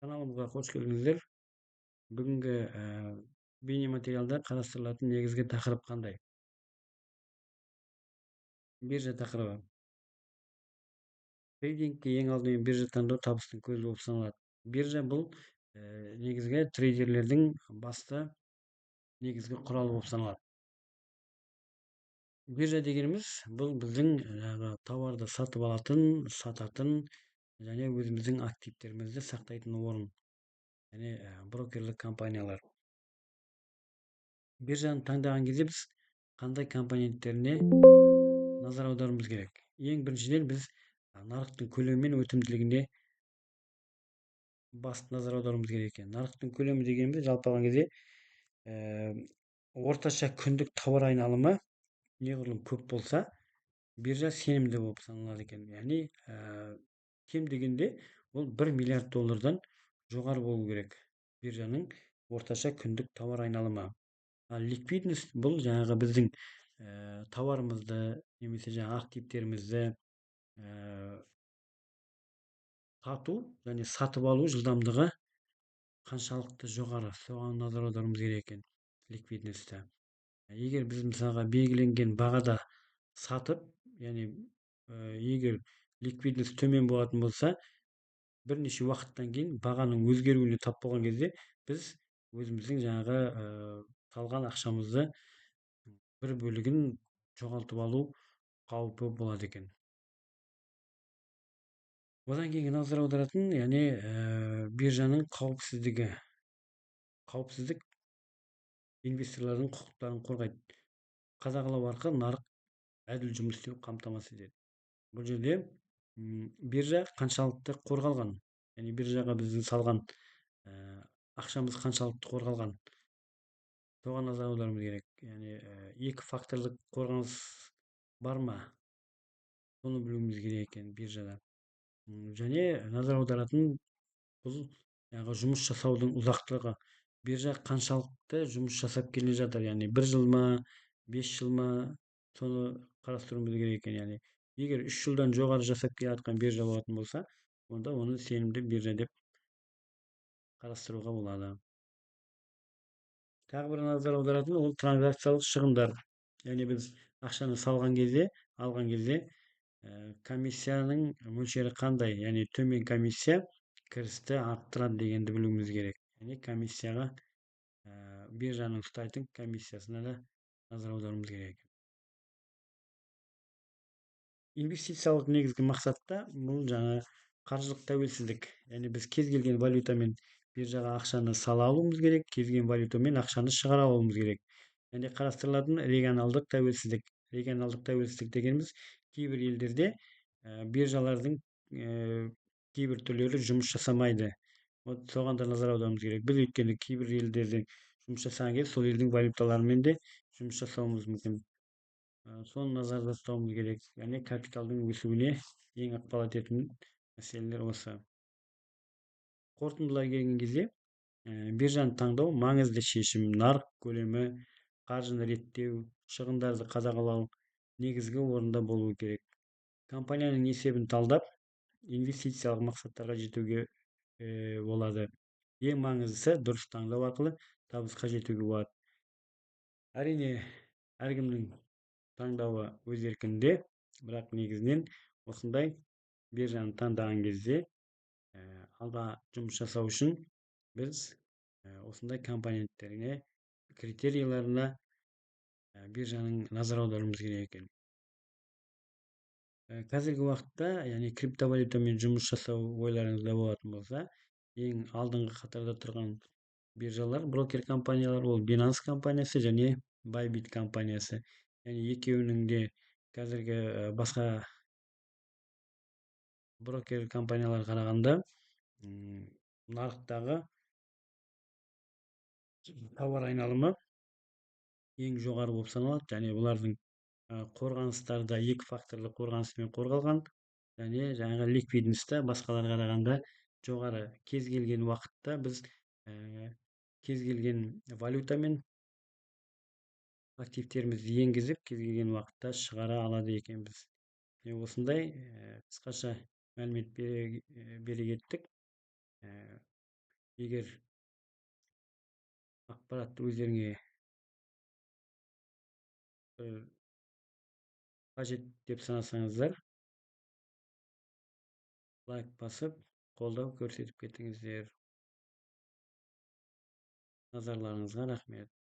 Kanalımıza hoş geldingizler. Бүгүнкү бейне материалда карастырылатын негизги такырып кандай? Биржа такырыбы. Трейдингке эң алды менен биржа тандоо табыстын көзү болуп саналат. Биржа бул негизги трейдерлердин басты негизги куралы болуп саналат. Биржа дегенimiz бул биздин товарды сатып алатын, сататын жана өзүбүздүн активдерибизди сактайтын орун. Яны брокерлик компаниялар. Биржаны таңдаган кезде биз кандай компоненттерине назар аударуумуз керек. Эң биринчиден биз нарыктын көлөмү менен өтүмдүүлүгүнө басты назар аударуумуз керек экен. Нарыктын көлөмү дегенибиз жалпы алган кезде орточо күндүк товар айналымы неғұрлым көп болса, биржа сенімді болып саналады екен. Яғни кем дегенде ол 1 миллиард доллардан жоғары болу керек. Биржаның орташа күндік товар айналымы. Ликвидность бұл жаңағы біздің товарымызды немесе жаңағы активтерімізді сату және сатып алу жылдамдығы қаншалықты жоғары, соған назар аударуымыз керек екен ликвидностьта. Егер біз мысалға белгіленген бағада сатып, яғни егер ликвидность төмен болатын болса, бірнеше уақыттан кейін бағаның өзгеруіне тап болған кезде біз өзіміздің жаңағы салған ақшамызды бір бөлігін жоғалтып алу қаупі болады екен. Одан кейін назар аударатын, яғни биржаның қауіпсіздігі. Қауіпсіздік инвесторлардың құқықтарын қорғайды. Қадағалау арқылы нарық әділ жұмыс істеуін қамтамасыз етеді. Бұл жерде биржа қаншалықты қорғалған, яғни биржаға біздің салған ақшамыз қаншалықты қорғалған, соған назар аударуымыз керек. Яғни екі факторлық қорғаныс бар ма, соны білуіміз керек екен биржада. Және назар аударатын бұл жаңағы жұмыс жасаудың ұзақтылығы. Биржа қаншалықты жұмыс жасап келе жатыр, яғни 1 жыл ма, 5 жыл ма, соны қарастыруымыз керек екен. Яғни егер 3 жылдан жоғары жасап келе жатқан биржа болатын болса, онда оны сенімді биржа деп қарастыруға болады. Тағы бір назар аударатын ол транзакциялық шығындар. Яғни біз ақшаны салған кезде, алған кезде комиссияның мөлшері қандай, яғни төмен комиссия кірісті арттырады дегенді білуіміз керек. Яғни комиссияға биржаның ұстайтын комиссиясына да назар аударуымыз керек. Инвестициялық негізгі мақсатта бұл жаңа қаржылық тәуелсіздік. Яғни біз кез келген валютамен биржаға ақшаны сала алуымыз керек, кез келген валютамен ақшаны шығара алуымыз керек. Яғни қарастырылатын регионалдық тәуелсіздік. Регионалдық тәуелсіздік дегеніміз кейбір елдерде биржалардың кейбір түрлері жұмыс жасамайды. Вот соған да назар аударуымыз керек. Біз өйткені кейбір елдерде жұмыс жасаған кезде сол елдің валюталарымен де жұмыс жасауымыз мүмкін. Соны назарда ұстауымыз керек. Яғни капиталдың өсуіне ең ықпал ететін мәселелер осы. Қорытындылай келген кезде биржаны таңдау маңызды шешім. Нарық көлемі, қаржыны реттеу, шығындарды қадағалау негізгі орында болуы керек. Компанияның есебін талдап, инвестициялық мақсаттарға жетуге болады. Ең маңыздысы дұрыс таңдау арқылы табысқа жетуге болады. Әрине, әркімнің таңдауы өз еркінде, бірақ негізінен осындай биржаны таңдаған кезде алға жұмыс жасау үшін біз осындай компоненттеріне, критерийларына биржаның назар аударуымыз керек екен. Қазіргі уақытта, яғни криптовалютамен жұмыс жасау ойларыңызда болатын болса, ең алдыңғы қатарда тұрған биржалар, брокер компаниялар ол Binance компаниясы және Bybit компаниясы. Яғни екеуінің де қазіргі басқа брокер компаниялар қарағанда нарықтағы товар айналымы ең жоғары болып саналады. Және бұлардың қорғаныстарда екі факторлы қорғаныспен қорғалған, және жаңағы ликвидностьта басқаларға қарағанда жоғары. Кез келген уақытта біз кез келген валютамен активтерімізді енгізіп, кез келген уақытта шығара алады екенбіз. Осындай қысқаша мәлімет бере кеттік. Егер ақпаратты өздеріңе қажет деп санасаңыздар, лайк басып, қолдау көрсетіп кетіңіздер. Назарларыңызға рахмет.